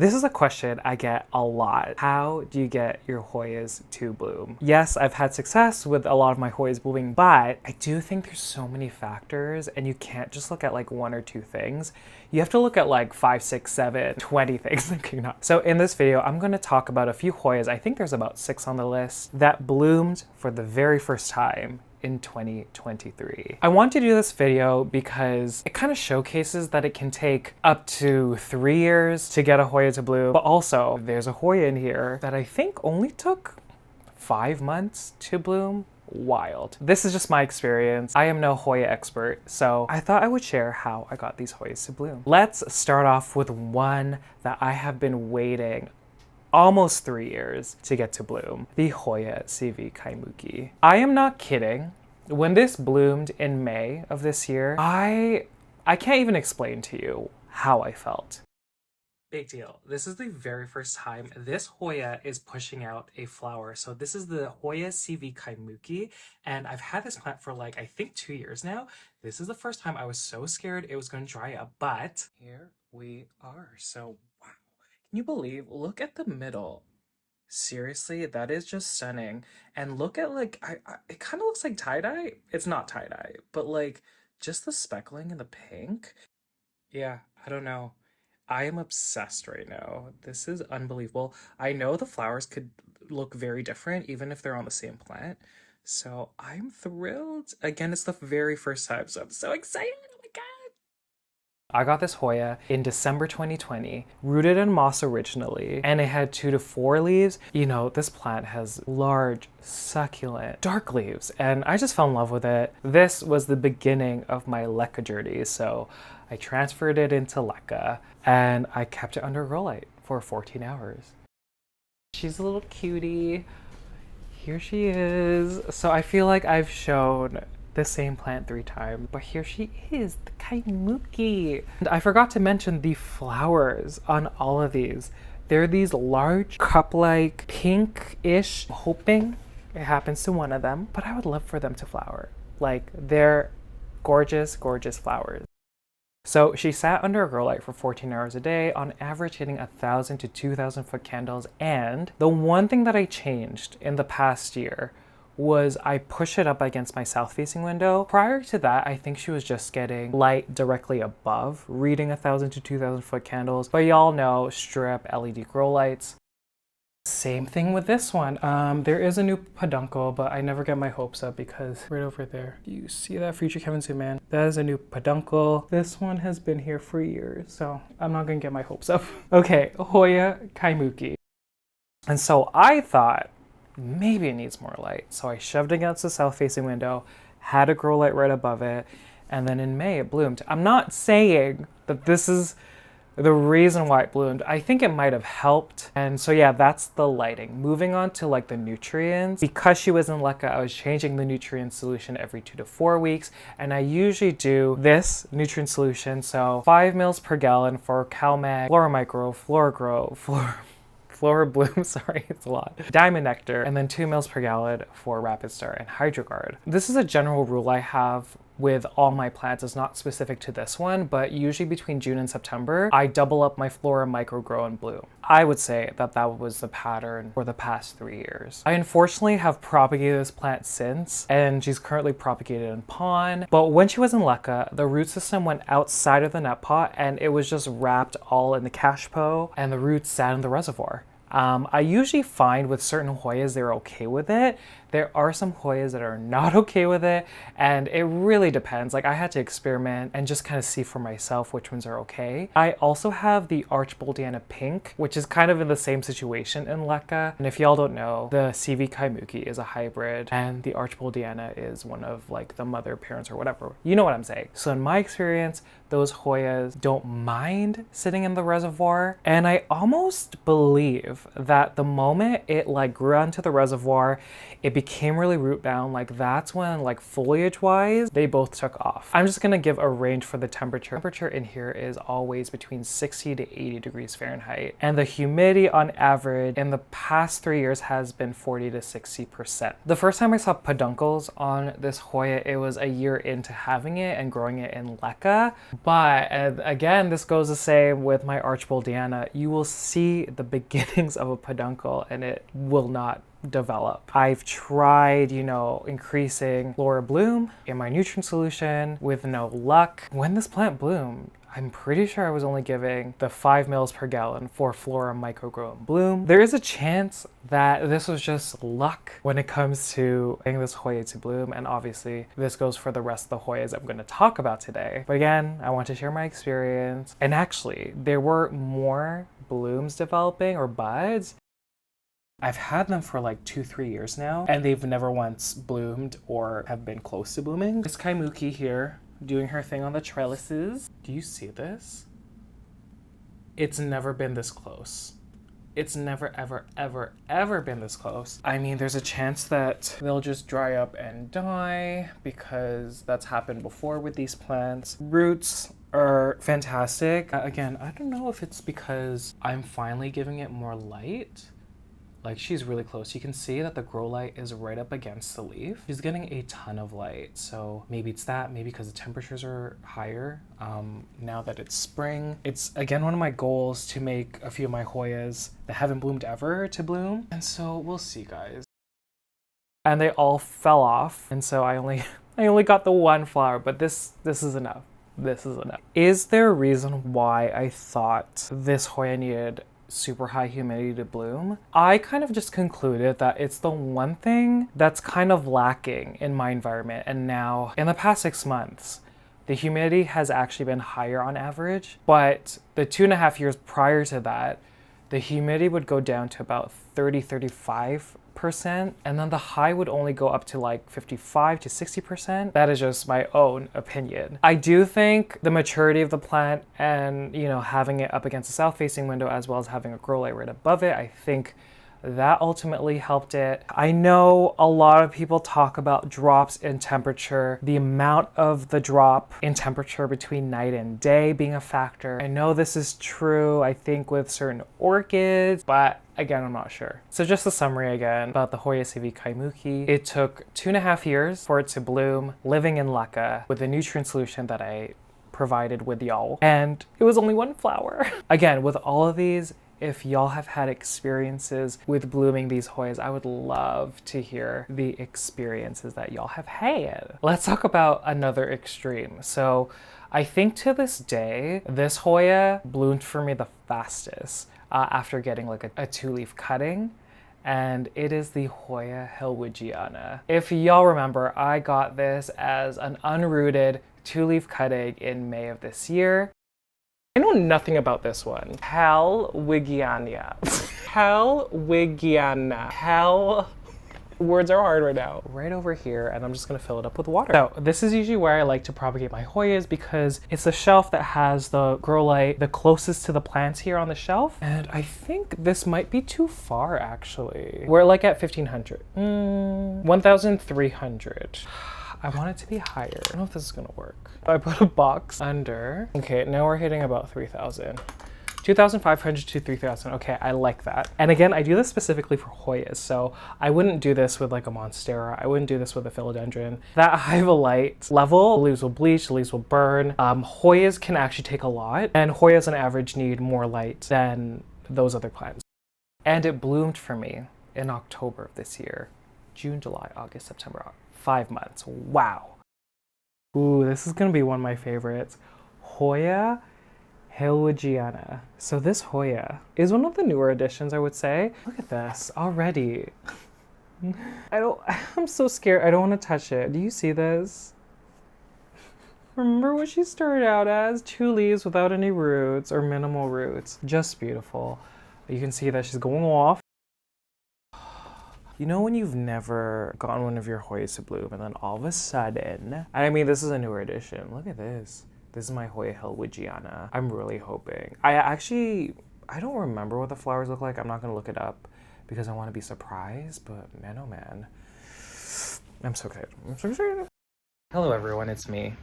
This is a question I get a lot. How do you get your Hoyas to bloom? Yes, I've had success with a lot of my Hoyas blooming, but I do think there's so many factors and you can't just look at like one or two things. You have to look at like 5, 6, 7, 20 things. So in this video, I'm going to talk about a few Hoyas, I think there's about 6 on the list, that bloomed for the very first time in 2023. I want to do this video because it kind of showcases that it can take up to 3 years to get a Hoya to bloom, but also there's a Hoya in here that I think only took 5 months to bloom. Wild. This is just my experience. I am no Hoya expert, so I thought I would share how I got these Hoyas to bloom. Let's start off with one that I have been waiting almost 3 years to get to bloom, the Hoya CV Kaimuki. I am not kidding. When this bloomed in May of this year, I can't even explain to you how I felt. Big deal. This is the very first time this Hoya is pushing out a flower. So this is the Hoya CV Kaimuki, and I've had this plant for like, I think 2 years now. This is the first time I was so scared it was going to dry up, but here we are. So wow. Can you believe, look at the middle. Seriously, that is just stunning. And look at like, it kind of looks like tie-dye. It's not tie-dye, but like just the speckling and the pink. Yeah, I don't know. I am obsessed right now. This is unbelievable. I know the flowers could look very different even if they're on the same plant. So I'm thrilled. Again, it's the very first time, so I'm so excited. Oh my God. I got this Hoya in December 2020, rooted in moss originally, and it had 2 to 4 leaves. You know, this plant has large, succulent, dark leaves, and I just fell in love with it. This was the beginning of my LECA journey, so I transferred it into LECA, and I kept it under grow light for 14 hours. She's a little cutie. Here she is. So I feel like I've shown the same plant 3 times, but here she is, the Kaimuki. And I forgot to mention the flowers on all of these. They're these large cup-like pink-ish, hoping it happens to one of them, but I would love for them to flower. Like, they're gorgeous, gorgeous flowers. So she sat under a grow light for 14 hours a day, on average hitting 1,000 to 2,000 foot candles. And the one thing that I changed in the past year was I push it up against my south-facing window. Prior to that, I think she was just getting light directly above, reading 1,000 to 2,000 foot candles. But y'all know strip LED grow lights. Same thing with this one. There is a new peduncle, but I never get my hopes up because right over there, do you see that, future Kevin Zoom man? That is a new peduncle. This one has been here for years, so I'm not gonna get my hopes up. Okay, Hoya Kaimuki. And so I thought, maybe it needs more light. So I shoved against the south-facing window, had a grow light right above it, and then in May it bloomed. I'm not saying that this is the reason why it bloomed. I think it might have helped. And so yeah, that's the lighting. Moving on to like the nutrients. Because she was in LECA, I was changing the nutrient solution every 2 to 4 weeks. And I usually do this nutrient solution. So 5 mils per gallon for CalMag, Flora Micro, Flora Grow, Flora Bloom, sorry, it's a lot. Diamond Nectar, and then 2 mils per gallon for Rapid Star and Hydroguard. This is a general rule I have with all my plants. It's not specific to this one, but usually between June and September, I double up my Flora Micro Grow and Bloom. I would say that that was the pattern for the past 3 years. I unfortunately have propagated this plant since, and she's currently propagated in pond. But when she was in LECA, the root system went outside of the net pot and it was just wrapped all in the cashpo, and the roots sat in the reservoir. I usually find with certain Hoyas, they're okay with it. There are some Hoyas that are not okay with it, and it really depends. Like, I had to experiment and just kind of see for myself which ones are okay. I also have the Archboldiana pink, which is kind of in the same situation in LECA. And if y'all don't know, the CV Kaimuki is a hybrid, and the Archboldiana is one of like the mother parents or whatever. You know what I'm saying. So in my experience, those Hoyas don't mind sitting in the reservoir. And I almost believe that the moment it like grew onto the reservoir, it became really root bound. Like, that's when, like, foliage wise, they both took off. I'm just gonna give a range for the temperature. Temperature in here is always between 60 to 80 degrees Fahrenheit. And the humidity on average in the past 3 years has been 40 to 60%. The first time I saw peduncles on this Hoya, it was a year into having it and growing it in LECA. But and again, this goes the same with my Archboldiana. You will see the beginnings of a peduncle and it will not develop. I've tried, you know, increasing flora bloom in my nutrient solution with no luck. When this plant bloomed, I'm pretty sure I was only giving the 5 mils per gallon for flora microgrow and bloom. There is a chance that this was just luck when it comes to getting this Hoya to bloom, and obviously this goes for the rest of the Hoyas I'm going to talk about today. But again, I want to share my experience. And actually, there were more blooms developing or buds. I've had them for like 2-3 years now, and they've never once bloomed or have been close to blooming. This Kaimuki here, doing her thing on the trellises. Do you see this? It's never been this close. It's never, ever, ever, ever been this close. I mean, there's a chance that they'll just dry up and die because that's happened before with these plants. Roots are fantastic. Again, I don't know if it's because I'm finally giving it more light. Like, she's really close. You can see that the grow light is right up against the leaf. She's getting a ton of light. So maybe it's that, maybe because the temperatures are higher now that it's spring. It's, again, one of my goals to make a few of my Hoyas that haven't bloomed ever to bloom. And so we'll see, guys. And they all fell off. And so I only got the one flower, but this is enough. This is enough. Is there a reason why I thought this Hoya needed super high humidity to bloom? I kind of just concluded that it's the one thing that's kind of lacking in my environment. And now in the past 6 months, the humidity has actually been higher on average, but the 2.5 years prior to that, the humidity would go down to about 30-35%, and then the high would only go up to like 55 to 60%. That is just my own opinion. I do think the maturity of the plant and, you know, having it up against the south-facing window as well as having a grow light right above it, I think that ultimately helped it. I know a lot of people talk about drops in temperature, the amount of the drop in temperature between night and day being a factor. I know this is true, I think, with certain orchids, but again, I'm not sure. So just a summary again about the Hoya CV Kaimuki. It took 2.5 years for it to bloom, living in LECA with a nutrient solution that I provided with y'all, and it was only one flower. Again, with all of these, if y'all have had experiences with blooming these Hoyas, I would love to hear the experiences that y'all have had. Let's talk about another extreme. So I think to this day, this Hoya bloomed for me the fastest after getting like a 2-leaf cutting, and it is the Hoya Hellwigiana. If y'all remember, I got this as an unrooted 2-leaf cutting in May of this year. I know nothing about this one. Hellwigiana. Hellwigiana. Words are hard right now. Right over here, and I'm just gonna fill it up with water. So this is usually where I like to propagate my Hoyas because it's the shelf that has the grow light the closest to the plants here on the shelf. And I think this might be too far, actually. We're like at 1,500. 1,300. I want it to be higher. I don't know if this is gonna work. I put a box under. Okay, now we're hitting about 3,000. 2,500 to 3,000. Okay, I like that. And again, I do this specifically for Hoyas, so I wouldn't do this with like a Monstera. I wouldn't do this with a Philodendron. That high of a light level, the leaves will bleach, the leaves will burn. Hoyas can actually take a lot, and Hoyas on average need more light than those other plants. And it bloomed for me in October of this year. June, July, August, September, 5 months. Wow. Ooh, this is gonna be one of my favorites. Hoya Hellwigiana. So this Hoya is one of the newer additions, I would say. Look at this already. I'm so scared. I don't want to touch it. Do you see this? Remember what she started out as? 2 leaves without any roots or minimal roots. Just beautiful. You can see that she's going off. You know when you've never gotten one of your Hoyas to bloom and then all of a sudden, I mean, this is a newer addition. Look at this. This is my Hoya Hellwigiana. I'm really hoping. I don't remember what the flowers look like. I'm not gonna look it up because I want to be surprised, but man, oh man. I'm so excited. I'm so excited. Hello everyone, it's me.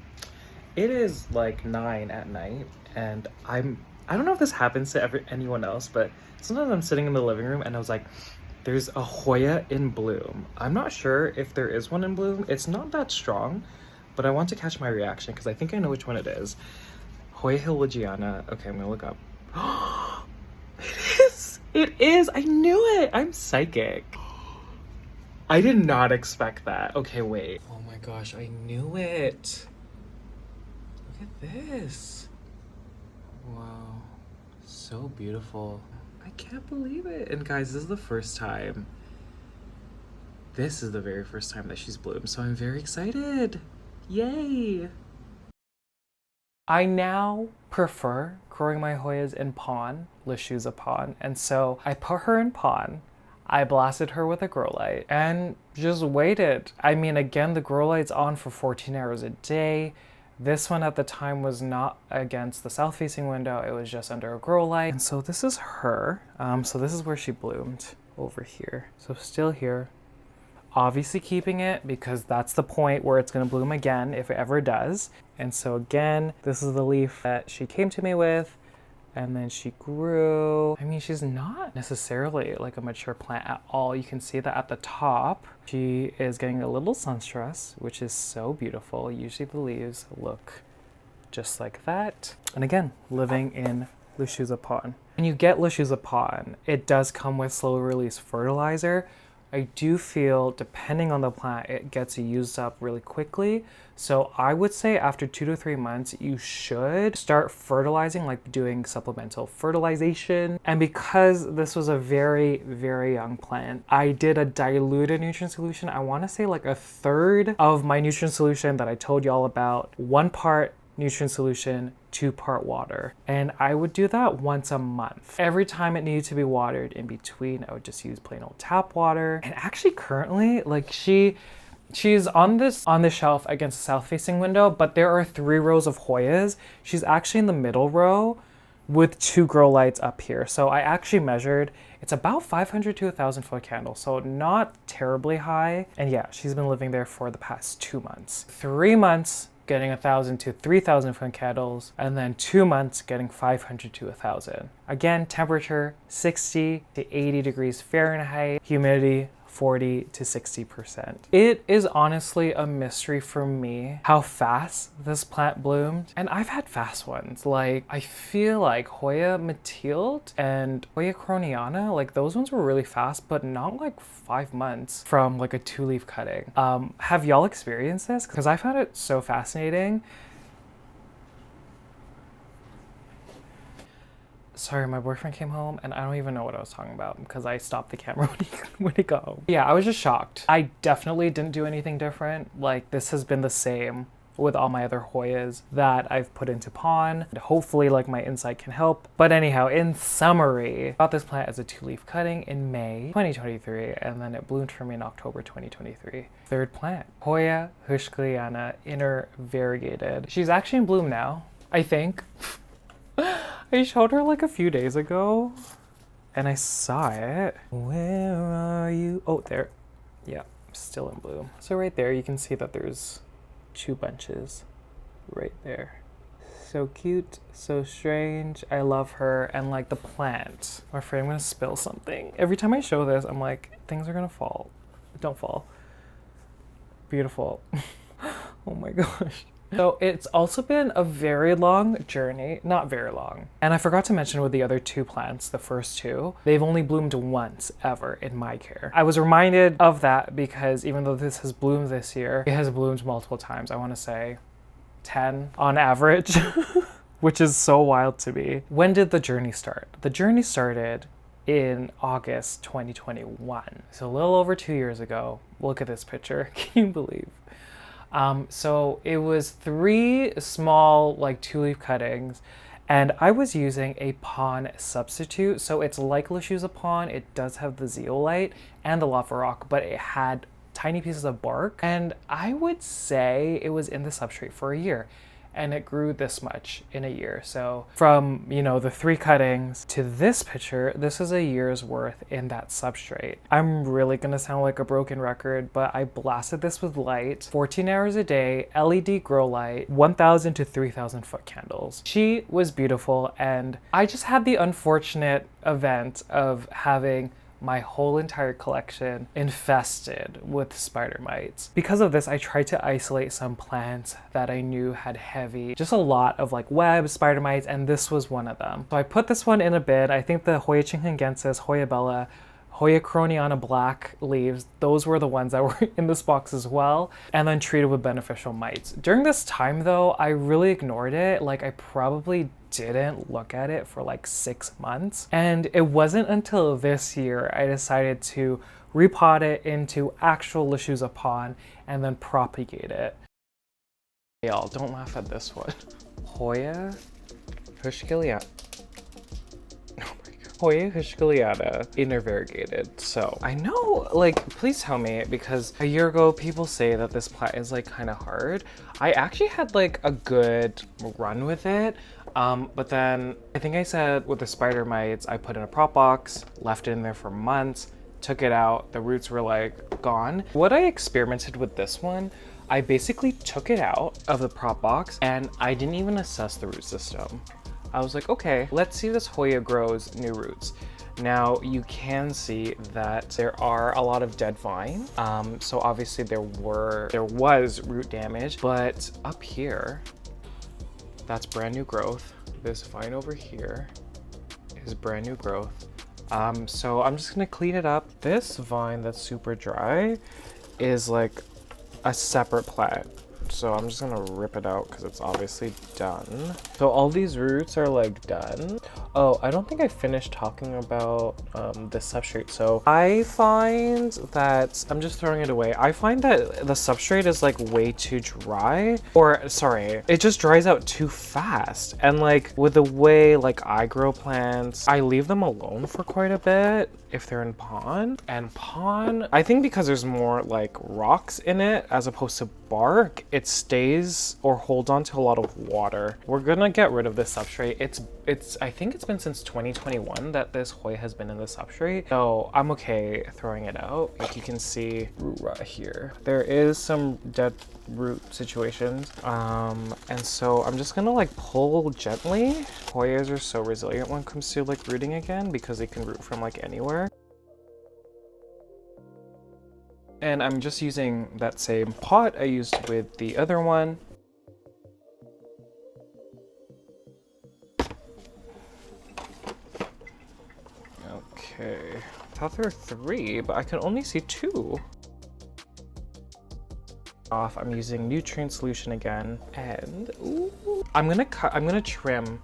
It is like 9 at night and I don't know if this happens to anyone else, but sometimes I'm sitting in the living room and I was like, there's a Hoya in bloom. I'm not sure if there is one in bloom. It's not that strong, but I want to catch my reaction because I think I know which one it is. Hoya Hellwigiana. Okay, I'm gonna look up. It is! It is! I knew it! I'm psychic. I did not expect that. Okay, wait. Oh my gosh, I knew it. Look at this. Wow. So beautiful. I can't believe it. And guys, this is the first time. This is the very first time that she's bloomed, so I'm very excited. Yay! I now prefer growing my Hoyas in pon, Lechuza pon, and so I put her in pon. I blasted her with a grow light and just waited. I mean, again, the grow light's on for 14 hours a day. This one at the time was not against the south-facing window. It was just under a grow light. And so this is her. So this is where she bloomed, over here. So still here. Obviously keeping it because that's the point where it's gonna bloom again if it ever does. And so again, this is the leaf that she came to me with. And then she grew. I mean, she's not necessarily like a mature plant at all. You can see that at the top. She is getting a little sun stress, which is so beautiful. Usually the leaves look just like that. And again, living in Lechuza pon. When you get Lechuza pon, it does come with slow release fertilizer. I do feel, depending on the plant, it gets used up really quickly. So I would say after 2 to 3 months, you should start fertilizing, like doing supplemental fertilization. And because this was a very, very young plant, I did a diluted nutrient solution. I want to say like 1/3 of my nutrient solution that I told y'all about, 1 part nutrient solution, 2 part water. And I would do that once a month. Every time it needed to be watered in between, I would just use plain old tap water. And actually currently, like she's on the shelf against the south facing window, but there are 3 rows of Hoyas. She's actually in the middle row with 2 grow lights up here. So I actually measured, it's about 500 to 1,000 foot candle. So not terribly high. And yeah, she's been living there for the past 2 months. 3 months, getting 1,000 to 3,000 foot candles, and then 2 months getting 500 to 1,000. Again, temperature 60 to 80 degrees Fahrenheit, humidity 40 to 60%. It is honestly a mystery for me how fast this plant bloomed. And I've had fast ones. Like, I feel like Hoya Matilde and Hoya Croniana, like those ones were really fast, but not like 5 months from like a 2-leaf cutting. Have y'all experienced this? Because I found it so fascinating. Sorry, my boyfriend came home and I don't even know what I was talking about because I stopped the camera when he got home. Yeah, I was just shocked. I definitely didn't do anything different. Like, this has been the same with all my other Hoyas that I've put into pon. Hopefully, like, my insight can help. But anyhow, in summary, I got this plant as a 2-leaf cutting in May 2023, and then it bloomed for me in October 2023. 3rd plant, Hoya Heuschkeliana, inner variegated. She's actually in bloom now, I think. I showed her like a few days ago and I saw it. Where are you? Oh, there. Yeah, still in bloom. So right there, you can see that there's 2 bunches right there. So cute, so strange. I love her. And like the plant. I'm afraid I'm gonna spill something. Every time I show this, I'm like, things are gonna fall. Don't fall. Beautiful. Oh my gosh. So it's also been a very long journey, not very long. And I forgot to mention with the other 2 plants, the first 2, they've only bloomed once ever in my care. I was reminded of that because even though this has bloomed this year, it has bloomed multiple times. I want to say 10 on average, which is so wild to me. When did the journey start? The journey started in August 2021. So a little over 2 years ago. Look at this picture. Can you believe? So it was 3 small like 2-leaf cuttings and I was using a pon substitute. So it's like Lechuza pon. It does have the zeolite and the lava rock, but it had tiny pieces of bark. And I would say it was in the substrate for a year and it grew this much in a year. So from, you know, the 3 cuttings to this picture, this is a year's worth in that substrate. I'm really gonna sound like a broken record, but I blasted this with light, 14 hours a day, LED grow light, 1,000 to 3,000 foot candles. She was beautiful and I just had the unfortunate event of having my whole entire collection infested with spider mites. Because of this, I tried to isolate some plants that I knew had heavy, just a lot of like web spider mites, and this was one of them. So I put this one in a bin. I think the Hoya chingensis, Hoya bella, Hoya Croniana black leaves, those were the ones that were in this box as well, and then treated with beneficial mites. During this time though, I really ignored it. Like I probably didn't look at it for like 6 months. And it wasn't until this year I decided to repot it into actual Lechuza pond and then propagate it. Y'all, don't laugh at this one. Hoya Heuschkeliana. Hoya Heuschkeliana intervariegated. So I know, like, please tell me, because a year ago people say that this plant is like kind of hard. I actually had like a good run with it, but then I think I said with the spider mites, I put in a prop box, left it in there for months, took it out, the roots were like gone. What I experimented with this one, I basically took it out of the prop box and I didn't even assess the root system. I was like, okay, let's see if this Hoya grows new roots. Now you can see that there are a lot of dead vine. So obviously there was root damage, but up here, that's brand new growth. This vine over here is brand new growth. So I'm just gonna clean it up. This vine that's super dry is like a separate plant. So I'm just gonna rip it out because it's obviously done. So all these roots are like done. Oh, I don't think I finished talking about the substrate. So I find that, I'm just throwing it away. I find that the substrate is like way too dry, or sorry, it just dries out too fast. And like with the way like I grow plants, I leave them alone for quite a bit if they're in pond. And pond, I think because there's more like rocks in it as opposed to bark, it stays or holds on to a lot of water. We're gonna get rid of this substrate. I think it's been since 2021 that this Hoya has been in the substrate. So I'm okay throwing it out. Like you can see root rot here. There is some dead root situations. And so I'm just gonna like pull gently. Hoyas are so resilient when it comes to like rooting again because they can root from like anywhere. And I'm just using that same pot I used with the other one. Okay, I thought there were 3, but I can only see 2. I'm using nutrient solution again, and ooh, I'm gonna trim.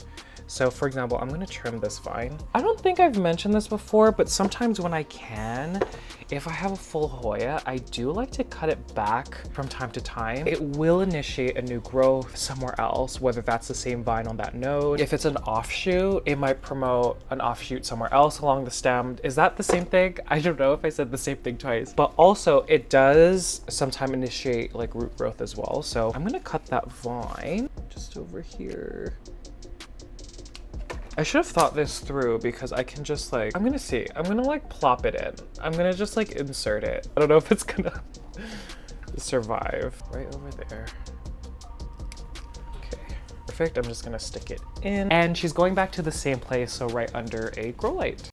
So for example, I'm gonna trim this vine. I don't think I've mentioned this before, but sometimes when I can, if I have a full Hoya, I do like to cut it back from time to time. It will initiate a new growth somewhere else, whether that's the same vine on that node. If it's an offshoot, it might promote an offshoot somewhere else along the stem. Is that the same thing? I don't know if I said the same thing twice, but also it does sometimes initiate like root growth as well. So I'm gonna cut that vine just over here. I should have thought this through because I can just like, I'm gonna like plop it in. I'm gonna just like insert it. I don't know if it's gonna survive. Right over there. Okay, perfect. I'm just gonna stick it in. And she's going back to the same place, so right under a grow light.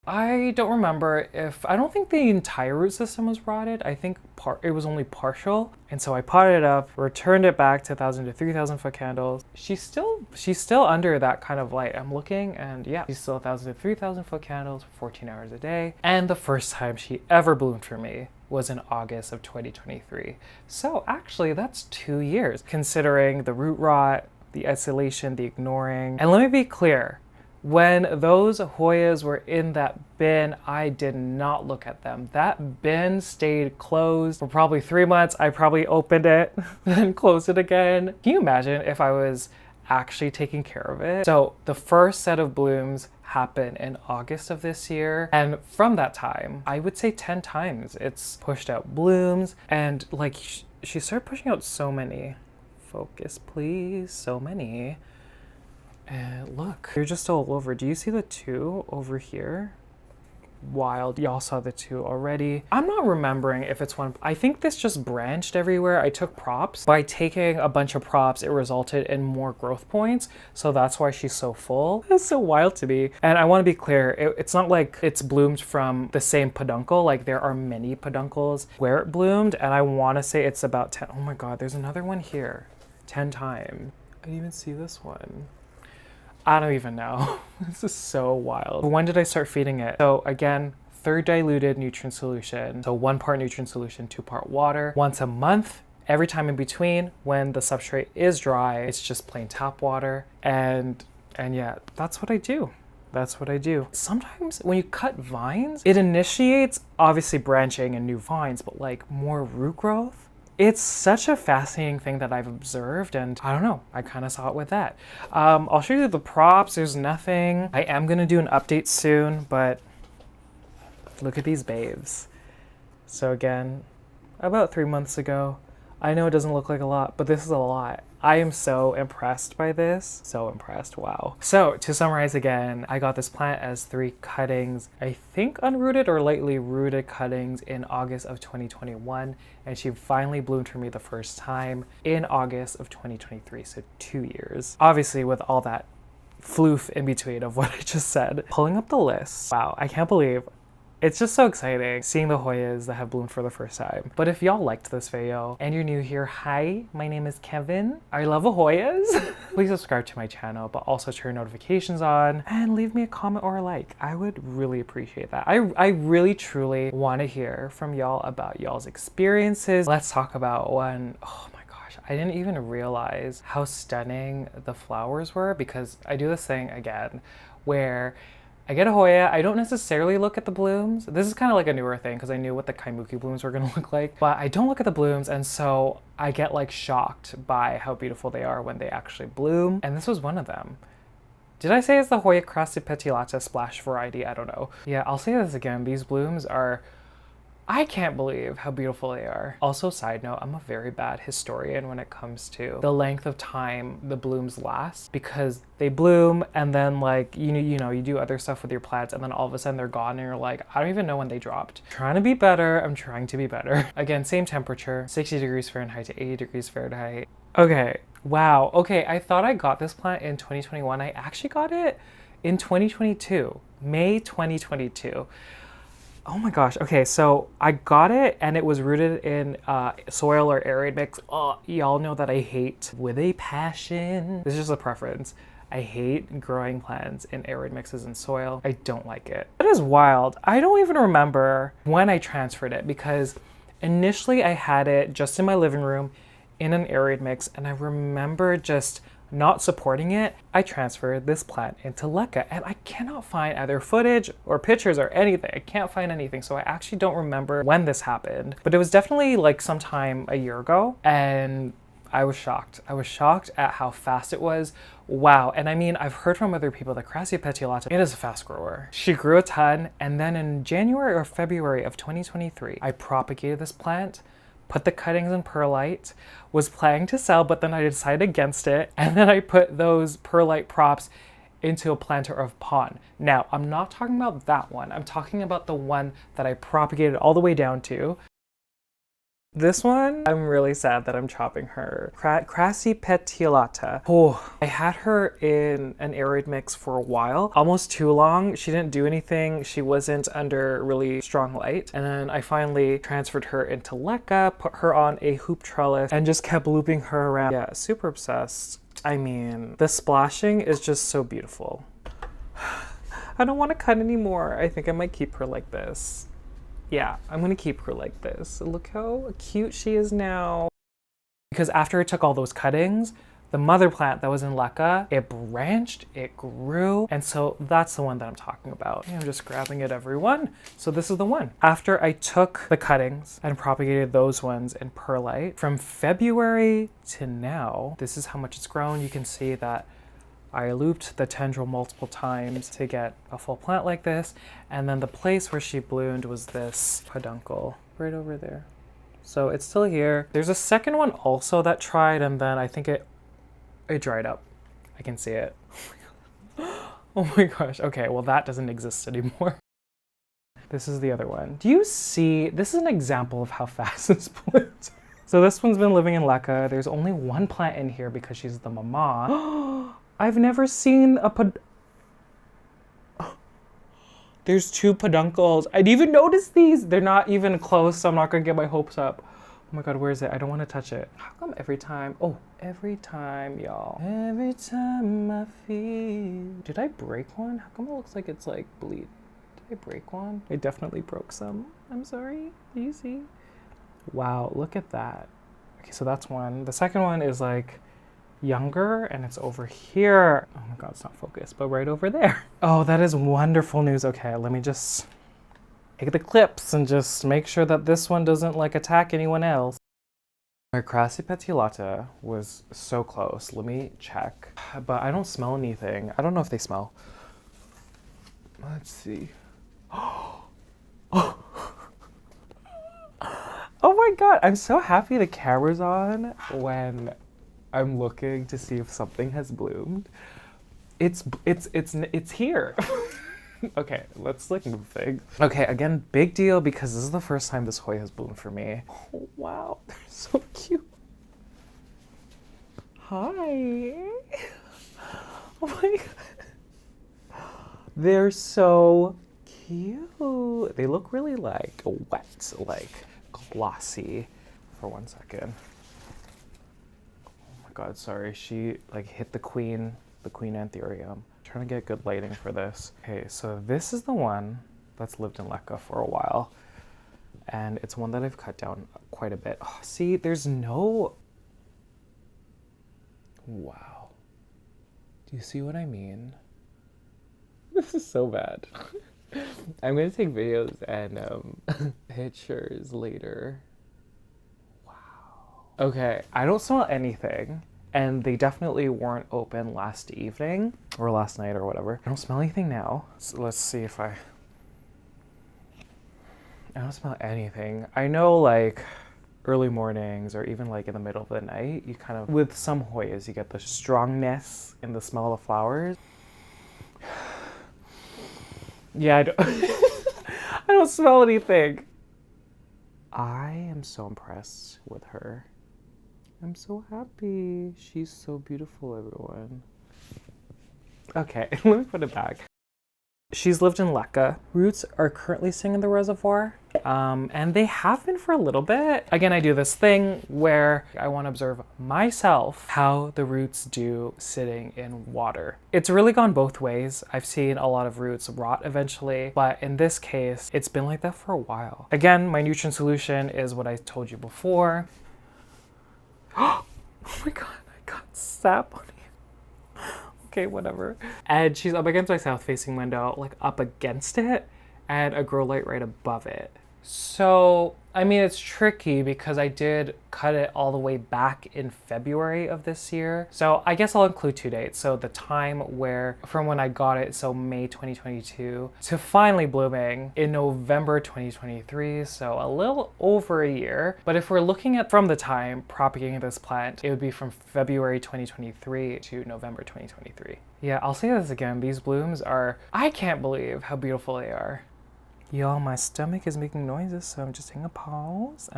I don't remember I don't think the entire root system was rotted. I think it was only partial. And so I potted it up, returned it back to 1,000 to 3,000 foot candles. She's still under that kind of light. I'm looking and yeah, she's still 1,000 to 3,000 foot candles for 14 hours a day. And the first time she ever bloomed for me was in August of 2023. So actually that's 2 years, considering the root rot, the isolation, the ignoring. And let me be clear, when those Hoyas were in that bin, I did not look at them. That bin stayed closed for probably 3 months. I probably opened it, then closed it again. Can you imagine if I was actually taking care of it? So the first set of blooms happened in August of this year. And from that time, I would say 10 times it's pushed out blooms. And like she started pushing out so many. Focus, please. So many. And look, they're just all over. Do you see the 2 over here? wild. Y'all saw the two already. I'm not remembering if it's one. I think this just branched everywhere. I took props. By taking a bunch of props, it resulted in more growth points. So that's why she's so full. That's so wild to me. And I want to be clear, it's not like it's bloomed from the same peduncle. Like there are many peduncles where it bloomed. And I want to say it's about 10. Oh my God, there's another one here. 10 times. I didn't even see this one. I don't even know. This is so wild. When did I start feeding it? So again, third diluted nutrient solution. So 1 part nutrient solution, 2 part water. Once a month, every time in between when the substrate is dry, it's just plain tap water. And yeah, that's what I do. That's what I do. Sometimes when you cut vines, it initiates obviously branching and new vines, but like more root growth. It's such a fascinating thing that I've observed, and I don't know, I kind of saw it with that. I'll show you the props. There's nothing. I am gonna do an update soon, but look at these babes. So again, about 3 months ago. I know it doesn't look like a lot, but this is a lot. I am so impressed by this. So impressed, wow. So to summarize again, I got this plant as 3 cuttings, I think unrooted or lightly rooted cuttings in August of 2021. And she finally bloomed for me the first time in August of 2023, so 2 years. Obviously with all that floof in between of what I just said. Pulling up the list, wow, I can't believe it's just so exciting seeing the Hoyas that have bloomed for the first time. But if y'all liked this video and you're new here, hi, my name is Kevin. I love Hoyas. Please subscribe to my channel, but also turn notifications on and leave me a comment or a like. I would really appreciate that. I really truly want to hear from y'all about y'all's experiences. Let's talk about one. Oh my gosh, I didn't even realize how stunning the flowers were, because I do this thing again where I get a Hoya, I don't necessarily look at the blooms. This is kind of like a newer thing because I knew what the Kaimuki blooms were gonna look like, but I don't look at the blooms, and so I get like shocked by how beautiful they are when they actually bloom. And this was one of them. Did I say it's the Hoya Crassipetiolata splash variety? I don't know. Yeah, I'll say this again. These blooms are, I can't believe how beautiful they are. Also, side note, I'm a very bad historian when it comes to the length of time the blooms last, because they bloom and then like, you know, you do other stuff with your plants and then all of a sudden they're gone and you're like, I don't even know when they dropped. Trying to be better, I'm trying to be better. Again, same temperature, 60 degrees Fahrenheit to 80 degrees Fahrenheit. Okay, wow. Okay, I thought I got this plant in 2021. I actually got it in 2022, May 2022. Oh my gosh, okay, so I got it and it was rooted in soil or arid mix. Oh, y'all know that I hate with a passion. This is just a preference. I hate growing plants in arid mixes in soil. I don't like it. That is wild. I don't even remember when I transferred it, because initially I had it just in my living room in an arid mix, and I remember just not supporting it. I transferred this plant into LECA and I cannot find either footage or pictures or anything. I can't find anything. So I actually don't remember when this happened, but it was definitely like sometime a year ago, and I was shocked. I was shocked at how fast it was. Wow. And I mean, I've heard from other people that Crassipetiolata, it is a fast grower. She grew a ton, and then in January or February of 2023, I propagated this plant, put the cuttings in perlite, was planning to sell, but then I decided against it. And then I put those perlite props into a planter of pon. Now, I'm not talking about that one. I'm talking about the one that I propagated all the way down to. This one, I'm really sad that I'm chopping her. Crassipetiolata. Oh, I had her in an arid mix for a while, almost too long. She didn't do anything. She wasn't under really strong light. And then I finally transferred her into LECA, put her on a hoop trellis, and just kept looping her around. Yeah, super obsessed. I mean, the splashing is just so beautiful. I don't want to cut anymore. I think I might keep her like this. Yeah, I'm gonna keep her like this. Look how cute she is now. Because after I took all those cuttings, the mother plant that was in LECA, it branched, it grew, and so that's the one that I'm talking about. I'm just grabbing it, everyone. So this is the one. After I took the cuttings and propagated those ones in perlite, from February to now, this is how much it's grown. You can see that I looped the tendril multiple times to get a full plant like this. And then the place where she bloomed was this peduncle right over there. So it's still here. There's a second one also that tried, and then I think it dried up. I can see it. Oh my gosh. Okay, well that doesn't exist anymore. This is the other one. Do you see, this is an example of how fast this blooms. So this one's been living in LECA. There's only one plant in here because she's the mama. I've never seen a There's two peduncles. I didn't even notice these. They're not even close, so I'm not gonna get my hopes up. Oh my God, where is it? I don't want to touch it. How come every time? Oh, every time, y'all. Every time I feel. Did I break one? How come it looks like it's like bleed? Did I break one? I definitely broke some. I'm sorry. Do you see? Wow, look at that. Okay, so that's one. The second one is like younger and it's over here. Oh my God, it's not focused, but right over there. Oh, that is wonderful news. Okay, let me just take the clips and just make sure that this one doesn't like attack anyone else. My Crassipetiolata was so close. Let me check, but I don't smell anything. I don't know if they smell. Let's see. Oh my God, I'm so happy the camera's on when I'm looking to see if something has bloomed. It's here. Okay, let's like move things. Okay, again, big deal because this is the first time this Hoya has bloomed for me. Oh wow, they're so cute. Hi. Oh my God. They're so cute. They look really like wet, like glossy. For 1 second. Oh my God, sorry. She like hit the queen Anthurium. Trying to get good lighting for this. Okay, so this is the one that's lived in LECA for a while. And it's one that I've cut down quite a bit. Oh, see, there's no... Wow. Do you see what I mean? This is so bad. I'm gonna take videos and pictures later. Wow. Okay, I don't smell anything. And they definitely weren't open last evening or last night or whatever. I don't smell anything now. So let's see if I don't smell anything. I know like early mornings or even like in the middle of the night, you kind of, with some Hoyas, you get the strongness in the smell of the flowers. Yeah, I don't, I don't smell anything. I am so impressed with her. I'm so happy. She's so beautiful, everyone. Okay, let me put it back. She's lived in LECA. Roots are currently sitting in the reservoir, and they have been for a little bit. Again, I do this thing where I want to observe myself how the roots do sitting in water. It's really gone both ways. I've seen a lot of roots rot eventually, but in this case, it's been like that for a while. Again, my nutrient solution is what I told you before. Oh my God, I got sap on you. Okay, whatever. And she's up against my south-facing window, like up against it, and a grow light right above it. So, I mean, it's tricky because I did cut it all the way back in February of this year. So I guess I'll include 2 dates. So the time where, from when I got it, so May 2022, to finally blooming in November 2023. So a little over a year. But if we're looking at from the time propagating this plant, it would be from February 2023 to November 2023. Yeah, I'll say this again. These blooms are, I can't believe how beautiful they are. Y'all, my stomach is making noises, so I'm just taking a pause.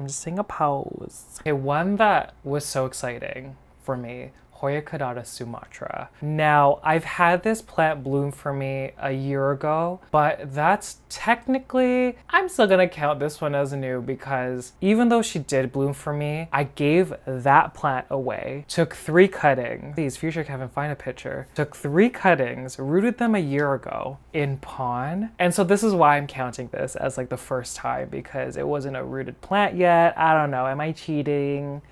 Okay, one that was so exciting for me, Hoya Caudata Sumatra. Now, I've had this plant bloom for me a year ago, but that's technically, I'm still gonna count this one as new because even though she did bloom for me, I gave that plant away, took 3 cuttings. Please, future Kevin, find a picture. Took 3 cuttings, rooted them a year ago in pond. And so this is why I'm counting this as like the first time because it wasn't a rooted plant yet. I don't know, am I cheating?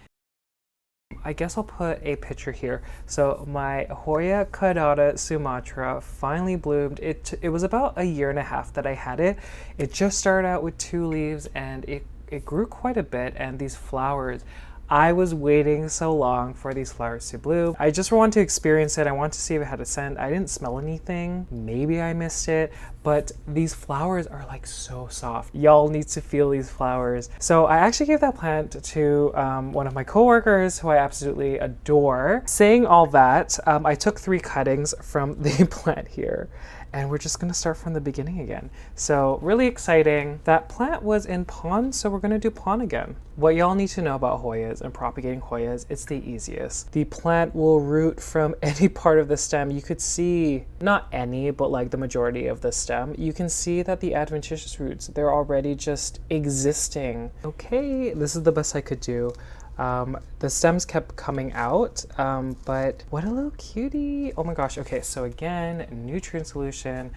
I guess I'll put a picture here. So my Hoya Caudata Sumatra finally bloomed. It was about a year and a half that I had it. It just started out with 2 leaves and it grew quite a bit, and these flowers, I was waiting so long for these flowers to bloom. I just wanted to experience it. I wanted to see if it had a scent. I didn't smell anything. Maybe I missed it, but these flowers are like so soft. Y'all need to feel these flowers. So I actually gave that plant to one of my coworkers who I absolutely adore. Saying all that, I took 3 cuttings from the plant here. and we're just gonna start from the beginning again. So really exciting. That plant was in pon, so we're gonna do pon again. What y'all need to know about Hoyas and propagating Hoyas, it's the easiest. The plant will root from any part of the stem. You could see, not any, but like the majority of the stem. You can see that the adventitious roots, they're already just existing. Okay, this is the best I could do. The stems kept coming out, but what a little cutie. Oh my gosh. Okay, so again, nutrient solution,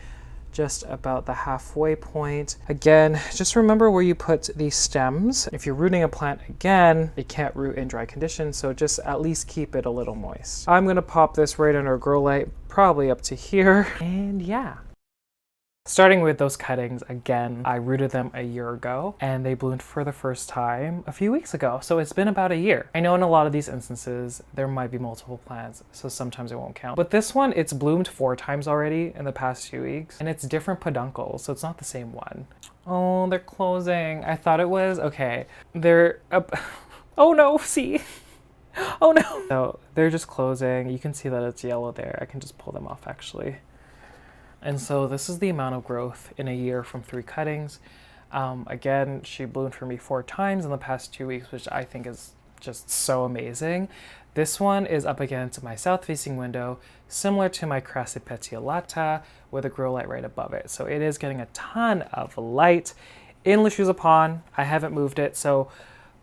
just about the halfway point. Again, just remember where you put these stems. If you're rooting a plant again, it can't root in dry conditions, so just at least keep it a little moist. I'm gonna pop this right under a grow light, probably up to here, and yeah. Starting with those cuttings, again, I rooted them a year ago and they bloomed for the first time a few weeks ago. So it's been about a year. I know in a lot of these instances, there might be multiple plants, so sometimes it won't count. But this one, it's bloomed 4 times already in the past 2 weeks, and it's different peduncles, so it's not the same one. Oh, they're closing. I thought it was, okay. They're up. Oh no, see? Oh no. So they're just closing. You can see that it's yellow there. I can just pull them off actually. And so this is the amount of growth in a year from 3 cuttings. Again, she bloomed for me 4 times in the past 2 weeks, which I think is just so amazing. This one is up against my south-facing window, similar to my Crassipetiolata, with a grow light right above it. So it is getting a ton of light. In Lashusa Pond, I haven't moved it, so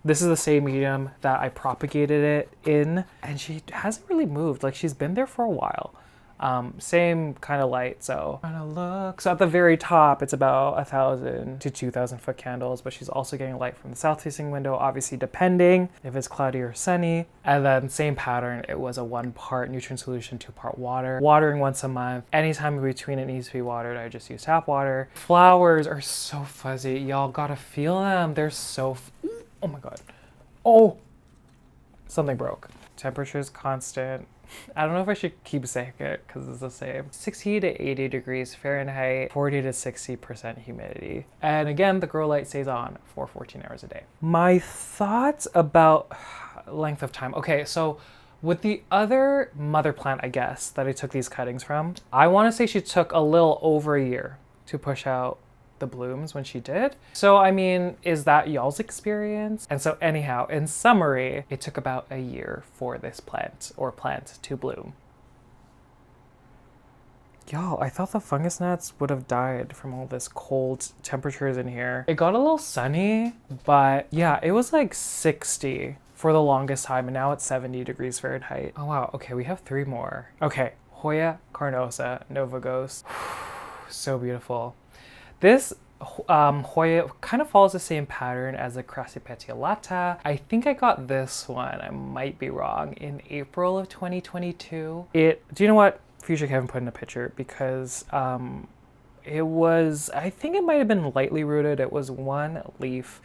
this is the same medium that I propagated it in, and she hasn't really moved. Like, she's been there for a while. Same kind of light, so trying to look. So at the very top, it's about 1,000 to 2,000 foot candles, but she's also getting light from the south-facing window, obviously depending if it's cloudy or sunny. And then same pattern, it was a 1-part nutrient solution, 2-part water. Watering once a month. Anytime in between it needs to be watered, I just use tap water. Flowers are so fuzzy. Y'all gotta feel them. They're so, oh my God. Oh, something broke. Temperature's constant. I don't know if I should keep saying it because it's the same. 60 to 80 degrees Fahrenheit, 40 to 60% humidity. And again, the grow light stays on for 14 hours a day. My thoughts about length of time. Okay, so with the other mother plant, I guess, that I took these cuttings from, I want to say she took a little over a year to push out the blooms when she did. So I mean, is that y'all's experience? And so anyhow, in summary, it took about a year for this plant or plant to bloom. Y'all, I thought the fungus gnats would have died from all this cold temperatures in here. It got a little sunny, but yeah, it was like 60 for the longest time, and now it's 70 degrees Fahrenheit. Oh wow, okay, we have 3 more. Okay, Hoya, Carnosa, Nova Ghost. So beautiful. This Hoya kind of follows the same pattern as the Crassipetiolata. I think I got this one, I might be wrong, in April of 2022. Do you know what? Future Kevin put in a picture because it was, I think it might have been lightly rooted. It was 1 leaf,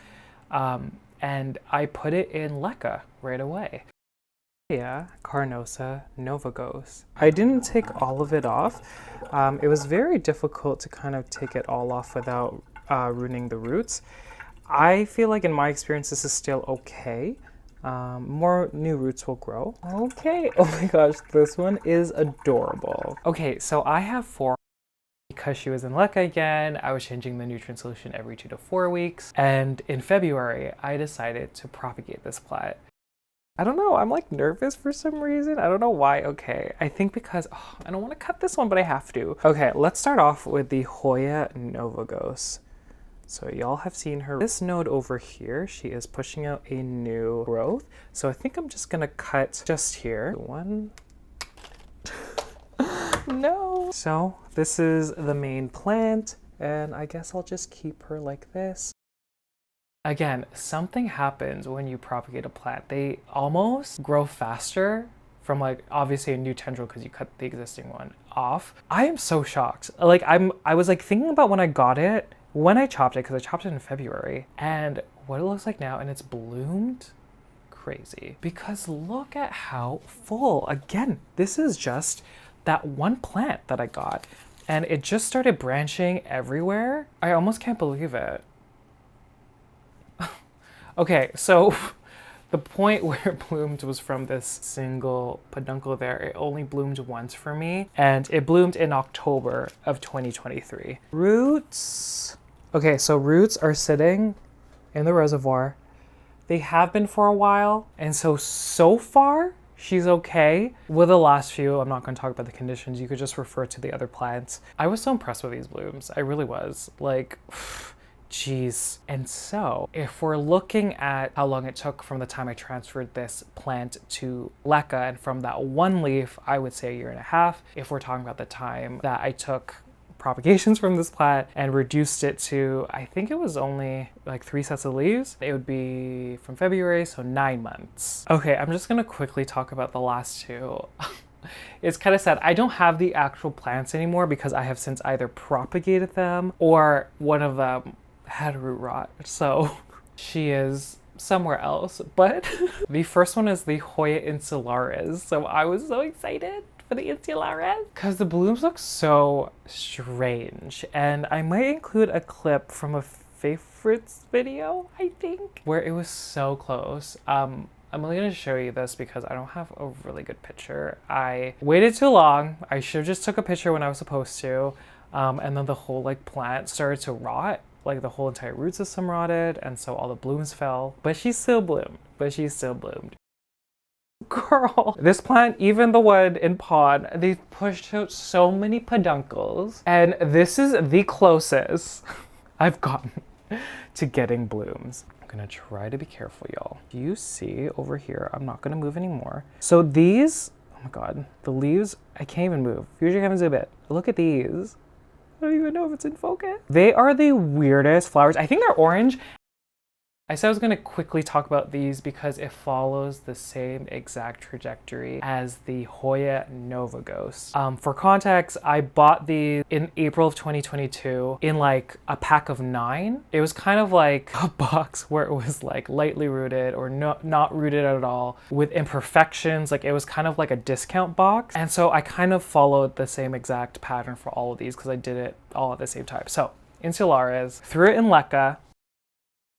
and I put it in LECA right away. Yeah, Carnosa, Nova Ghost. I didn't take all of it off. It was very difficult to kind of take it all off without ruining the roots. I feel like in my experience, this is still okay. More new roots will grow. Okay, oh my gosh, this one is adorable. Okay, so I have 4. Because she was in LECA again, I was changing the nutrient solution every 2 to 4 weeks. And in February, I decided to propagate this plant. I don't know, I'm like nervous for some reason. I don't know why. Okay, I think because, I don't want to cut this one, but I have to. Okay, let's start off with the Hoya Nova Ghost. So y'all have seen her. This node over here, she is pushing out a new growth. So I think I'm just gonna cut just here. 1. No. So this is the main plant, and I guess I'll just keep her like this. Again, something happens when you propagate a plant. They almost grow faster from like obviously a new tendril because you cut the existing one off. I am so shocked. Like I was like thinking about when I got it, when I chopped it, because I chopped it in February, and what it looks like now, and it's bloomed crazy. Because look at how full. Again, this is just that one plant that I got, and it just started branching everywhere. I almost can't believe it. Okay, so The point where it bloomed was from this single peduncle there. It only bloomed once for me, and it bloomed in October of 2023. Roots. Okay, so roots are sitting in the reservoir. They have been for a while, and so far, she's okay. With the last few, I'm not going to talk about the conditions. You could just refer to the other plants. I was so impressed with these blooms. I really was. Like, jeez. And so, if we're looking at how long it took from the time I transferred this plant to LECA, and from that one leaf, I would say 1.5 years. If we're talking about the time that I took propagations from this plant and reduced it to, I think it was only like 3 sets of leaves, it would be from February, so 9 months. Okay, I'm just gonna quickly talk about the last two. It's kind of sad. I don't have the actual plants anymore because I have since either propagated them or one of them had root rot. So she is somewhere else. But the first one is the Hoya Insularis. So I was so excited for the Insularis because the blooms look so strange, and I might include a clip from a favorites video, I think, where it was so close. I'm only gonna show you this because I don't have a really good picture. I waited too long. I should have just took a picture when I was supposed to, and then the whole like plant started to rot. Like the whole entire root system rotted, and so all the blooms fell. But she still bloomed. Girl, this plant, even the one in pod, they've pushed out so many peduncles, and this is the closest I've gotten to getting blooms. I'm gonna try to be careful, y'all. Do you see over here? I'm not gonna move anymore. So these, oh my God, the leaves, I can't even move. Usually I can zoom it. Look at these. I don't even know if it's in focus. They are the weirdest flowers. I think they're orange. I said I was going to quickly talk about these because it follows the same exact trajectory as the Hoya Novagos. For context, I bought these in April of 2022 in like a pack of 9. It was kind of like a box where it was like lightly rooted or not rooted at all with imperfections. Like it was kind of like a discount box. And so I kind of followed the same exact pattern for all of these because I did it all at the same time. So Insularis, threw it in LECA.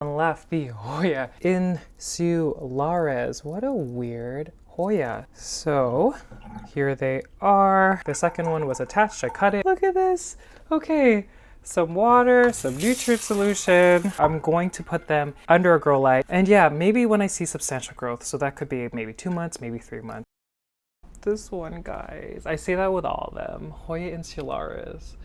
On left, the Hoya Insularis. What a weird Hoya. So here they are. The second one was attached. I cut it. Look at this. Okay, some water, some nutrient solution. I'm going to put them under a grow light. And yeah, maybe when I see substantial growth. So that could be maybe 2 months, maybe 3 months. This one, guys. I say that with all of them. Hoya Insularis.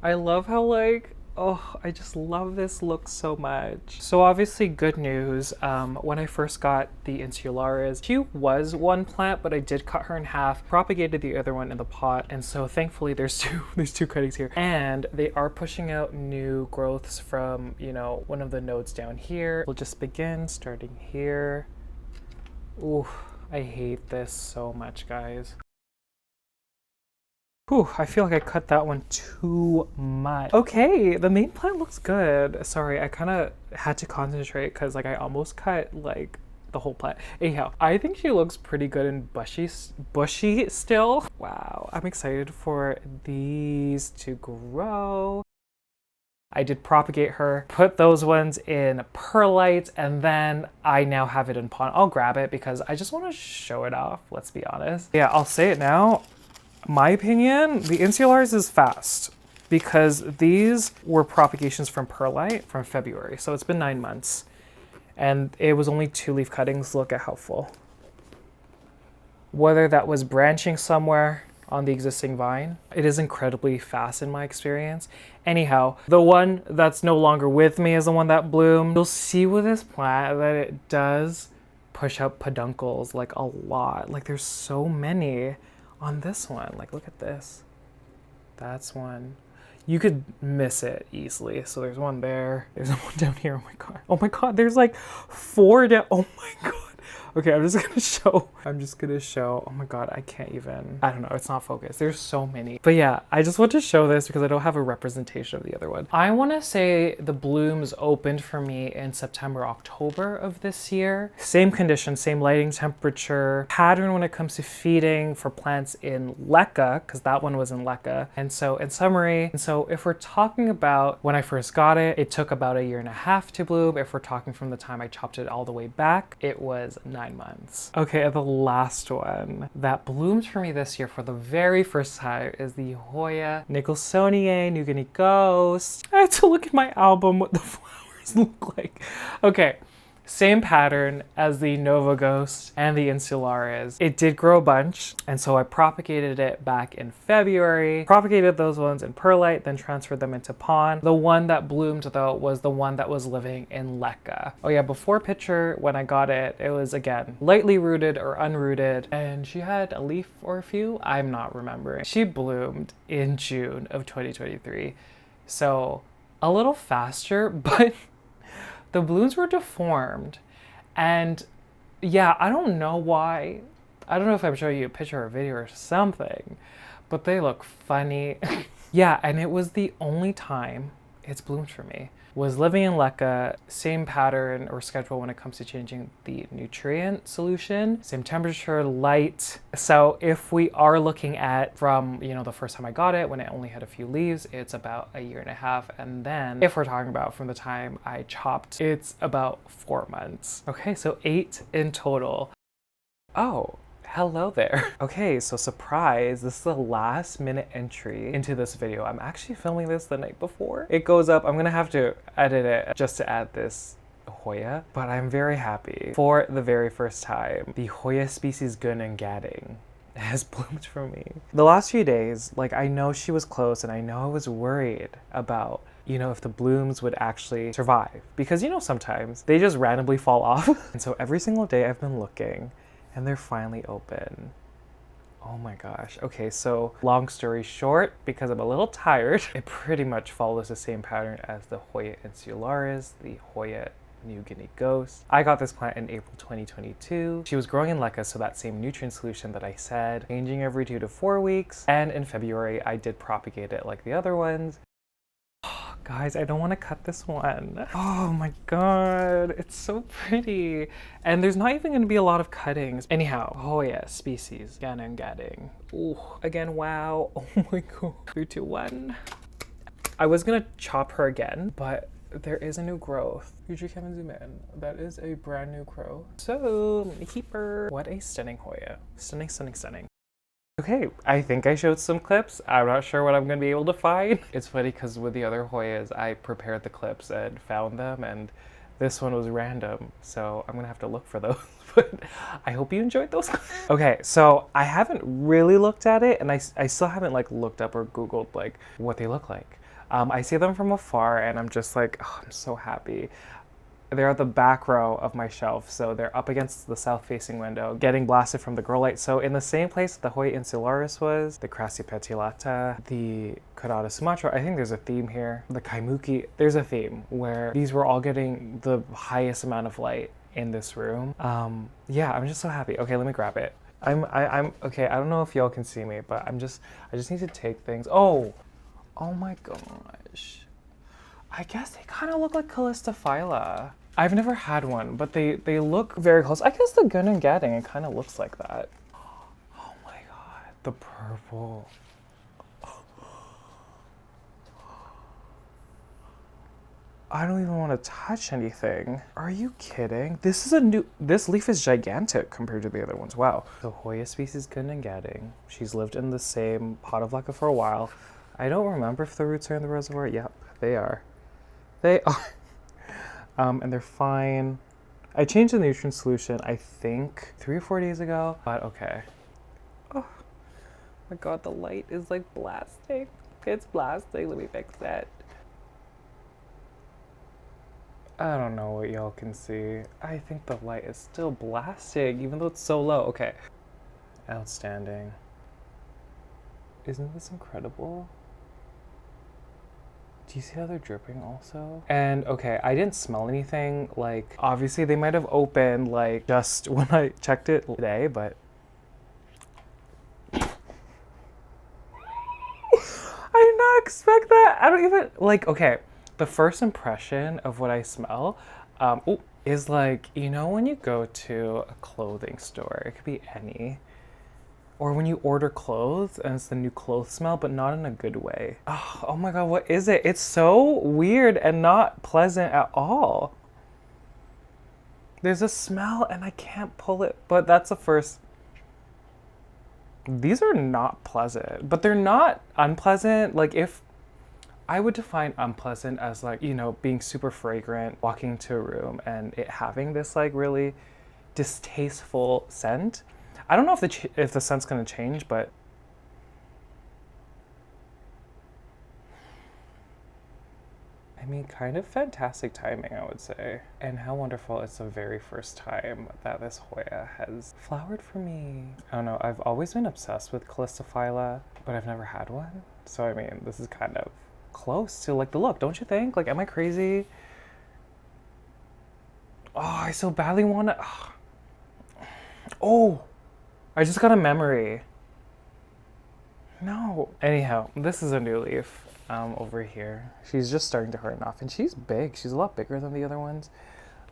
I love how like, oh, I just love this look so much. So obviously good news. When I first got the Insularis, she was one plant, but I did cut her in half, propagated the other one in the pot. And so thankfully there's there's two cuttings here. And they are pushing out new growths from, you know, one of the nodes down here. We'll just begin starting here. Ooh, I hate this so much, guys. Whew, I feel like I cut that one too much. Okay, the main plant looks good. Sorry, I kind of had to concentrate because like I almost cut like the whole plant. Anyhow, I think she looks pretty good and bushy still. Wow, I'm excited for these to grow. I did propagate her, put those ones in perlite, and then I now have it in pot. I'll grab it because I just want to show it off, let's be honest. Yeah, I'll say it now. My opinion, the Insularis is fast because these were propagations from perlite from February. So it's been 9 months and it was only 2 leaf cuttings. Look at how full. Whether that was branching somewhere on the existing vine, it is incredibly fast in my experience. Anyhow, the one that's no longer with me is the one that bloomed. You'll see with this plant that it does push out peduncles like a lot. Like there's so many. On this one, like look at this. That's one. You could miss it easily. So there's one there. There's one down here. Oh my God. Oh my God. There's like 4 down. Oh my God. Okay, I'm just gonna show, oh my god, I can't even, I don't know, it's not focused. There's so many. But yeah, I just want to show this because I don't have a representation of the other one. I want to say the blooms opened for me in September, October of this year. Same condition, same lighting temperature, pattern when it comes to feeding for plants in LECA, because that one was in LECA. And so in summary, if we're talking about when I first got it, it took about 1.5 years to bloom. If we're talking from the time I chopped it all the way back, it was 9 months. Okay, and the last one that bloomed for me this year for the very first time is the Hoya Nicholsoniae New Guinea Ghost. I had to look at my album what the flowers look like. Okay. Same pattern as the Nova Ghost and the Insularis. It did grow a bunch, and so I propagated it back in February. Propagated those ones in perlite, then transferred them into pond. The one that bloomed though was the one that was living in LECA. Oh yeah, before picture when I got it, it was again lightly rooted or unrooted, and she had a leaf or a few, I'm not remembering. She bloomed in June of 2023, so a little faster, but the blooms were deformed. And yeah, I don't know why. I don't know if I'm showing you a picture or a video or something, but they look funny. Yeah, and it was the only time it's bloomed for me. Was living in LECA, same pattern or schedule when it comes to changing the nutrient solution, same temperature, light. So if we are looking at from, the first time I got it, when it only had a few leaves, it's about 1.5 years. And then if we're talking about from the time I chopped, it's about 4 months. Okay, so 8 in total. Oh. Hello there. Okay, so surprise, this is the last minute entry into this video. I'm actually filming this the night before it goes up. I'm gonna have to edit it just to add this Hoya, but I'm very happy. For the very first time, the Hoya species Gunung has bloomed for me. The last few days, I know she was close and I know I was worried about if the blooms would actually survive. Because sometimes they just randomly fall off. And so every single day I've been looking, and they're finally open. Oh my gosh. Okay, so long story short, because I'm a little tired, it pretty much follows the same pattern as the Hoya Insularis, the Hoya New Guinea Ghost. I got this plant in April 2022. She was growing in LECA, so that same nutrient solution that I said, changing every 2 to 4 weeks. And in February, I did propagate it like the other ones. Guys, I don't want to cut this one. Oh my god, it's so pretty. And there's not even going to be a lot of cuttings. Anyhow, Hoya species Gunung Gading. Ooh, again, wow. Oh my god. 3, 2, 1. I was going to chop her again, but there is a new growth. Usually Kevin zoom in. That is a brand new growth. So, let me keep her. What a stunning Hoya. Stunning, stunning, stunning. Okay, I think I showed some clips. I'm not sure what I'm gonna be able to find. It's funny because with the other Hoyas, I prepared the clips and found them, and this one was random, so I'm gonna have to look for those. But I hope you enjoyed those. Okay, so I haven't really looked at it, and I still haven't looked up or Googled what they look like. I see them from afar, and I'm just oh, I'm so happy. They're at the back row of my shelf, so they're up against the south-facing window, getting blasted from the grow light. So in the same place the Hoya Insularis was, the Crassipetiolata, the Caudata Sumatra, I think there's a theme here. The Kaimuki, there's a theme where these were all getting the highest amount of light in this room. Yeah, I'm just so happy. Okay, let me grab it. I'm okay, I don't know if y'all can see me, but I just need to take things. Oh my gosh. I guess they kind of look like Calistophylla. I've never had one, but they look very close. I guess the Gunung Gading, it kind of looks like that. Oh my god, the purple. I don't even want to touch anything. Are you kidding? This leaf is gigantic compared to the other ones. Wow. The Hoya species Gunung Gading. She's lived in the same pot of LECA for a while. I don't remember if the roots are in the reservoir. Yep, they are. They are. And they're fine. I changed the nutrient solution, I think, 3 or 4 days ago, but okay. Oh my god, the light is blasting. It's blasting. Let me fix that. I don't know what y'all can see. I think the light is still blasting, even though it's so low. Okay. Outstanding. Isn't this incredible? Do you see how they're dripping also? And okay, I didn't smell anything. Like, obviously they might have opened like just when I checked it today, but I did not expect that. I don't even, like, okay, the first impression of what I smell is like, you know when you go to a clothing store, it could be any, or when you order clothes and it's the new clothes smell, but not in a good way. Oh my God, what is it? It's so weird and not pleasant at all. There's a smell and I can't pull it, but that's the first. These are not pleasant, but they're not unpleasant. Like, if I would define unpleasant as like, you know, being super fragrant, walking into a room and it having this like really distasteful scent. I don't know if the scent's gonna change, but I mean, kind of fantastic timing, I would say. And how wonderful it's the very first time that this Hoya has flowered for me. I don't know, I've always been obsessed with Calistophylla, but I've never had one. So I mean, this is kind of close to like the look, don't you think? Like, am I crazy? Oh, I so badly want to. Oh, I just got a memory. No. Anyhow, this is a new leaf over here. She's just starting to harden off, and she's big. She's a lot bigger than the other ones.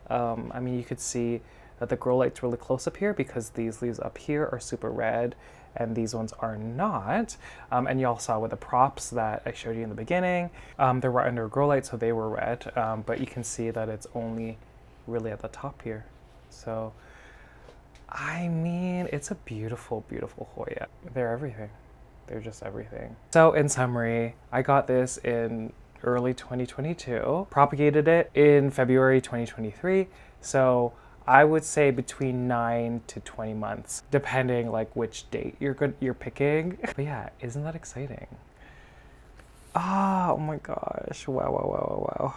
I mean, you could see that the grow light's really close up here because these leaves up here are super red and these ones are not. And you all saw with the props that I showed you in the beginning, they were under a grow light, so they were red, but you can see that it's only really at the top here. So, I mean, it's a beautiful, beautiful Hoya. They're everything. They're just everything. So in summary, I got this in early 2022, propagated it in February 2023. So I would say between 9 to 20 months, depending like which date you're picking. But yeah, isn't that exciting? Oh my gosh, wow, wow, wow, wow, wow.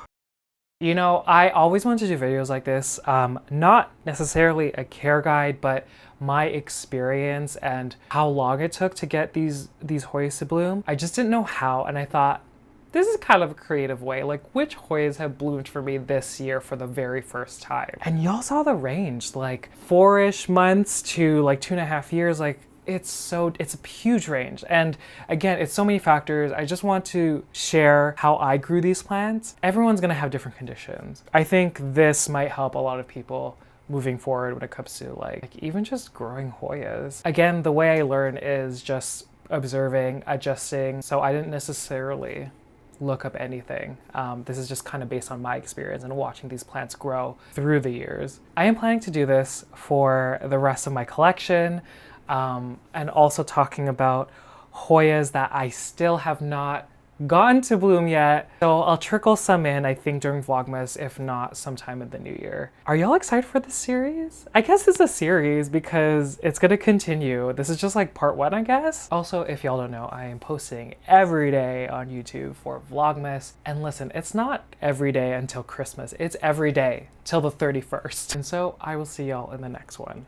You know, I always wanted to do videos like this, not necessarily a care guide, but my experience and how long it took to get these Hoyas to bloom. I just didn't know how, and I thought, this is kind of a creative way. Like, which Hoyas have bloomed for me this year for the very first time? And y'all saw the range, like 4-ish months to like 2.5 years, like it's a huge range. And again, it's so many factors. I just want to share how I grew these plants. Everyone's gonna have different conditions. I think this might help a lot of people moving forward when it comes to like even just growing Hoyas. Again, the way I learn is just observing, adjusting. So I didn't necessarily look up anything. This is just kind of based on my experience and watching these plants grow through the years. I am planning to do this for the rest of my collection. And also talking about Hoyas that I still have not gotten to bloom yet. So I'll trickle some in, I think, during Vlogmas, if not sometime in the new year. Are y'all excited for this series? I guess it's a series because it's gonna continue. This is just like part 1, I guess. Also, if y'all don't know, I am posting every day on YouTube for Vlogmas. And listen, it's not every day until Christmas. It's every day till the 31st. And so I will see y'all in the next one.